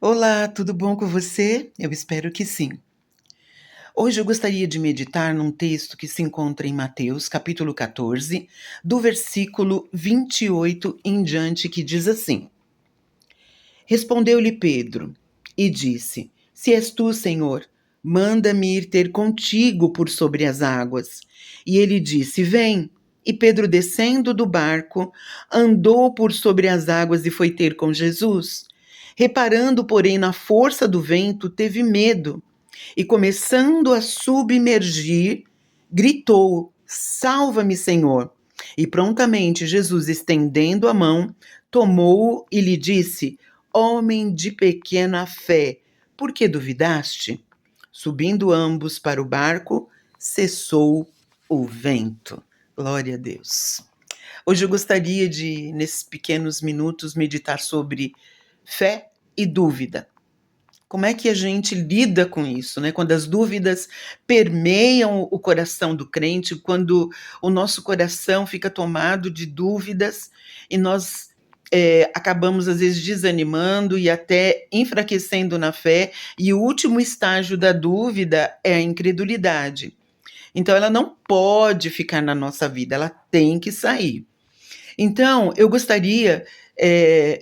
Olá, tudo bom com você? Eu espero que sim. Hoje eu gostaria de meditar num texto que se encontra em Mateus, capítulo 14, do versículo 28 em diante, que diz assim: Respondeu-lhe Pedro e disse: Se és tu, Senhor, manda-me ir ter contigo por sobre as águas. E ele disse: Vem. E Pedro, descendo do barco, andou por sobre as águas e foi ter com Jesus. Reparando, porém, na força do vento, teve medo e, começando a submergir, gritou: Salva-me, Senhor! E prontamente Jesus, estendendo a mão, tomou-o e lhe disse: Homem de pequena fé, por que duvidaste? Subindo ambos para o barco, cessou o vento. Glória a Deus. Hoje eu gostaria de, nesses pequenos minutos, meditar sobre fé e dúvida. Como é que a gente lida com isso, né? Quando as dúvidas permeiam o coração do crente, quando o nosso coração fica tomado de dúvidas e nós acabamos, às vezes, desanimando e até enfraquecendo na fé, e o último estágio da dúvida é a incredulidade. Então, ela não pode ficar na nossa vida, ela tem que sair. Então, eu gostaria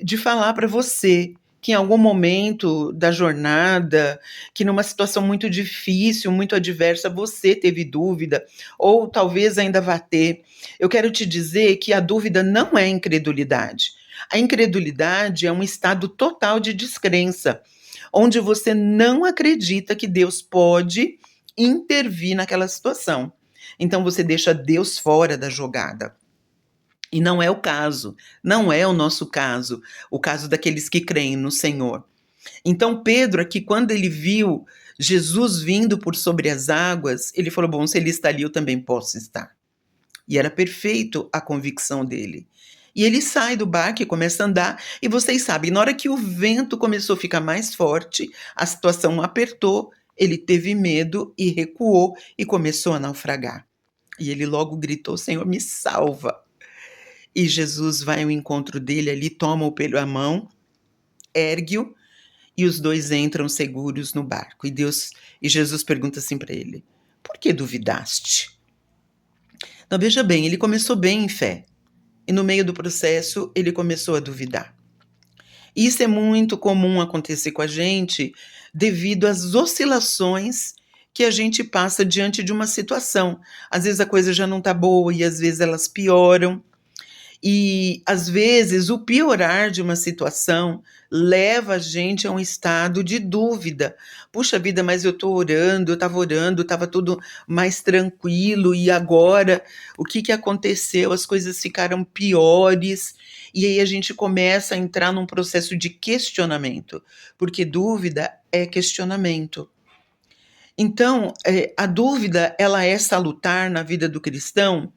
de falar para você que em algum momento da jornada, que numa situação muito difícil, muito adversa, você teve dúvida, ou talvez ainda vá ter. Eu quero te dizer que a dúvida não é incredulidade. A incredulidade é um estado total de descrença, onde você não acredita que Deus pode intervir naquela situação. Então você deixa Deus fora da jogada. E não é o caso, não é o nosso caso, o caso daqueles que creem no Senhor. Então, Pedro, aqui, quando ele viu Jesus vindo por sobre as águas, ele falou: Bom, se ele está ali, eu também posso estar. E era perfeito a convicção dele. E ele sai do barco e começa a andar. E vocês sabem, na hora que o vento começou a ficar mais forte, a situação apertou, ele teve medo e recuou e começou a naufragar. E ele logo gritou: Senhor, me salva. E Jesus vai ao encontro dele ali, toma-o pela mão, ergue-o, e os dois entram seguros no barco. E Jesus pergunta assim para ele: Por que duvidaste? Então veja bem, ele começou bem em fé, e no meio do processo ele começou a duvidar. Isso é muito comum acontecer com a gente devido às oscilações que a gente passa diante de uma situação. Às vezes a coisa já não está boa e às vezes elas pioram. E, às vezes, o piorar de uma situação leva a gente a um estado de dúvida. Puxa vida, mas eu estava orando, estava tudo mais tranquilo, e agora o que que aconteceu? As coisas ficaram piores, e aí a gente começa a entrar num processo de questionamento, porque dúvida é questionamento. Então, a dúvida, ela é salutar na vida do cristão,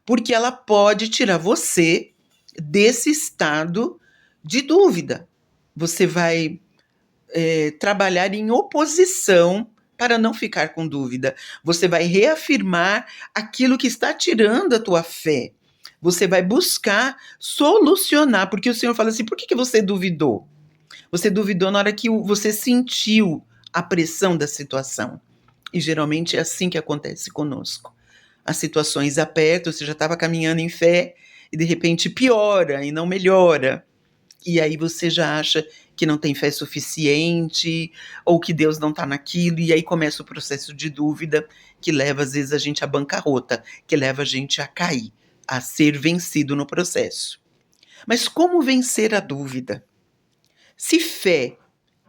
porque ela pode tirar você desse estado de dúvida. Você vai trabalhar em oposição para não ficar com dúvida. Você vai reafirmar aquilo que está tirando a tua fé. Você vai buscar solucionar, porque o Senhor fala assim: por que que você duvidou? Você duvidou na hora que você sentiu a pressão da situação. E geralmente é assim que acontece conosco. As situações apertam, você já estava caminhando em fé e de repente piora e não melhora. E aí você já acha que não tem fé suficiente ou que Deus não está naquilo, e aí começa o processo de dúvida que leva às vezes a gente à bancarrota, que leva a gente a cair, a ser vencido no processo. Mas como vencer a dúvida? Se fé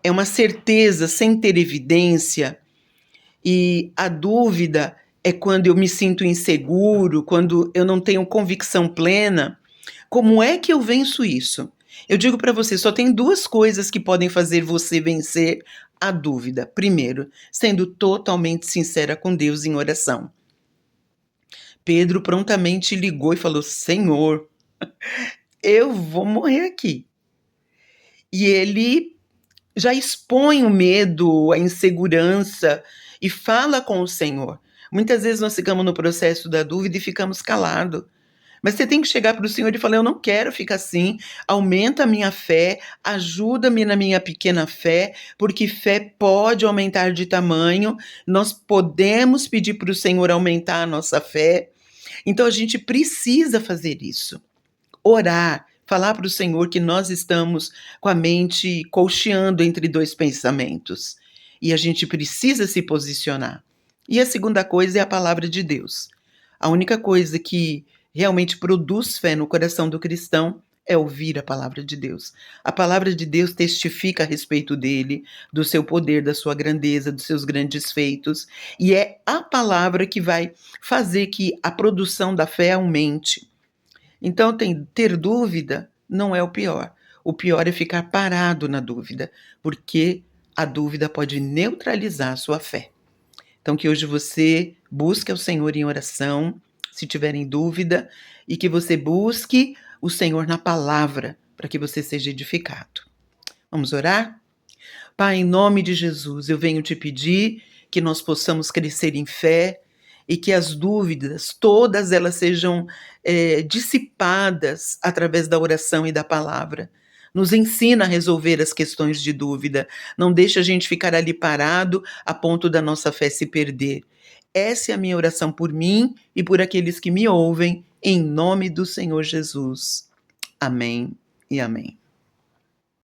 é uma certeza sem ter evidência, e a dúvida é quando eu me sinto inseguro, quando eu não tenho convicção plena, como é que eu venço isso? Eu digo para você, só tem duas coisas que podem fazer você vencer a dúvida. Primeiro, sendo totalmente sincera com Deus em oração. Pedro prontamente ligou e falou: Senhor, eu vou morrer aqui. E ele já expõe o medo, a insegurança e fala com o Senhor. Muitas vezes nós ficamos no processo da dúvida e ficamos calados. Mas você tem que chegar para o Senhor e falar: eu não quero ficar assim, aumenta a minha fé, ajuda-me na minha pequena fé, porque fé pode aumentar de tamanho, nós podemos pedir para o Senhor aumentar a nossa fé, então a gente precisa fazer isso, orar, falar para o Senhor que nós estamos com a mente cocheando entre dois pensamentos, e a gente precisa se posicionar. E a segunda coisa é a palavra de Deus. A única coisa que realmente produz fé no coração do cristão é ouvir a palavra de Deus. A palavra de Deus testifica a respeito dele, do seu poder, da sua grandeza, dos seus grandes feitos, e é a palavra que vai fazer que a produção da fé aumente. Então, ter dúvida não é o pior. O pior é ficar parado na dúvida, porque a dúvida pode neutralizar a sua fé. Então, que hoje você busque ao Senhor em oração, se tiver em dúvida, e que você busque o Senhor na palavra, para que você seja edificado. Vamos orar? Pai, em nome de Jesus, eu venho te pedir que nós possamos crescer em fé e que as dúvidas, todas elas sejam dissipadas através da oração e da palavra. Nos ensina a resolver as questões de dúvida. Não deixa a gente ficar ali parado a ponto da nossa fé se perder. Essa é a minha oração por mim e por aqueles que me ouvem, em nome do Senhor Jesus. Amém e amém.